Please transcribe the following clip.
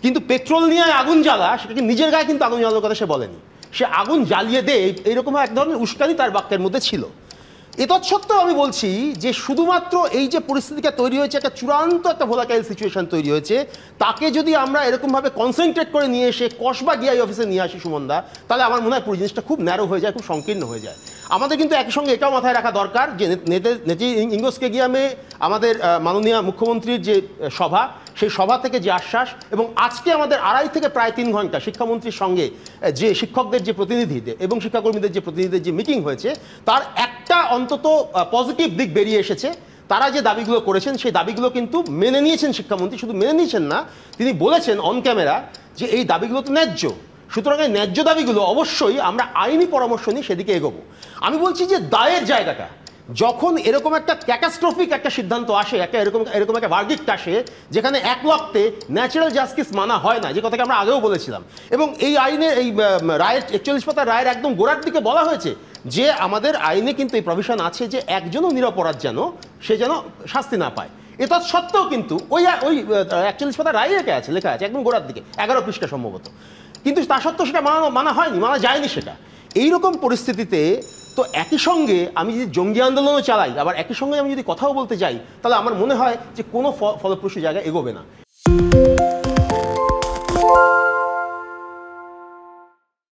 কিন্তু পেট্রোল নিয়ে আগুন জ্বালা, সেটাকে নিজের গায়ে কিন্তু আগুন জ্বালানোর কথা সে বলেনি। সে আগুন জ্বালিয়ে দে এইরকম এক ধরনের উস্কানি তার বাক্যের মধ্যে ছিল। এতৎসত্ত্বেও আমি বলছি যে শুধুমাত্র এই যে পরিস্থিতিটা তৈরি হয়েছে, একটা চূড়ান্ত একটা ভোলাটাইল সিচুয়েশন তৈরি হয়েছে, তাকে যদি আমরা এরকমভাবে কনসেন্ট্রেট করে নিয়ে এসে কসবা ডিআই অফিসে নিয়ে আসি সুমনদা, তাহলে আমার মনে হয় পুরো জিনিসটা খুব ন্যারো হয়ে যায়, খুব সংকীর্ণ হয়ে যায়। আমাদের কিন্তু একই সঙ্গে এটাও মাথায় রাখা দরকার যে নেতাজি ইঙ্গো স্টেডিয়ামে আমাদের মাননীয় মুখ্যমন্ত্রীর যে সভা, সেই সভা থেকে যে আশ্বাস, এবং আজকে আমাদের 2.5 থেকে প্রায় 3 ঘন্টা শিক্ষামন্ত্রীর সঙ্গে যে শিক্ষকদের যে প্রতিনিধিদের এবং শিক্ষাকর্মীদের যে প্রতিনিধিদের যে মিটিং হয়েছে, তার একটা অন্তত পজিটিভ দিক বেরিয়ে এসেছে। তারা যে দাবিগুলো করেছেন সেই দাবিগুলো কিন্তু মেনে নিয়েছেন শিক্ষামন্ত্রী। শুধু মেনে নিয়েছেন না, তিনি বলেছেন অন ক্যামেরা যে এই দাবিগুলো তো ন্যায্য, সুতরাং এই ন্যায্য দাবিগুলো অবশ্যই আমরা আইনি পরামর্শ নিয়ে সেদিকে এগোবো। আমি বলছি যে দায়ের জায়গাটা, যখন এরকম একটা ক্যাটাস্ট্রফিক একটা সিদ্ধান্ত আসে, এরকম একটা ভার্ডিক্ট আসে যেখানে এক লক্তে ন্যাচারাল জাস্টিস মানা হয় না, যে কথাকে আমরা আগেও বলেছিলাম, এবং এই আইনের এই রায়ের 41 পাতার রায়ের একদম গোড়ার দিকে বলা হয়েছে যে আমাদের আইনে কিন্তু এই প্রভিশন আছে যে একজনও নিরপরাধ যেন সে যেন শাস্তি না পায়। এটা সত্ত্বেও কিন্তু ওই 41 পাতার রায় লেখা আছে একদম গোড়ার দিকে 11 পৃষ্ঠা সম্ভবত, কিন্তু তা সত্ত্বেও সেটা মানা হয়নি, মানা যায়নি সেটা। এইরকম পরিস্থিতিতে তো একই সঙ্গে আমি যদি জঙ্গি আন্দোলনও চালাই, আবার একই সঙ্গে আমি যদি কথাও বলতে যাই, তাহলে আমার মনে হয় যে কোনো ফলপ্রসূ জায়গায় এগোবে না।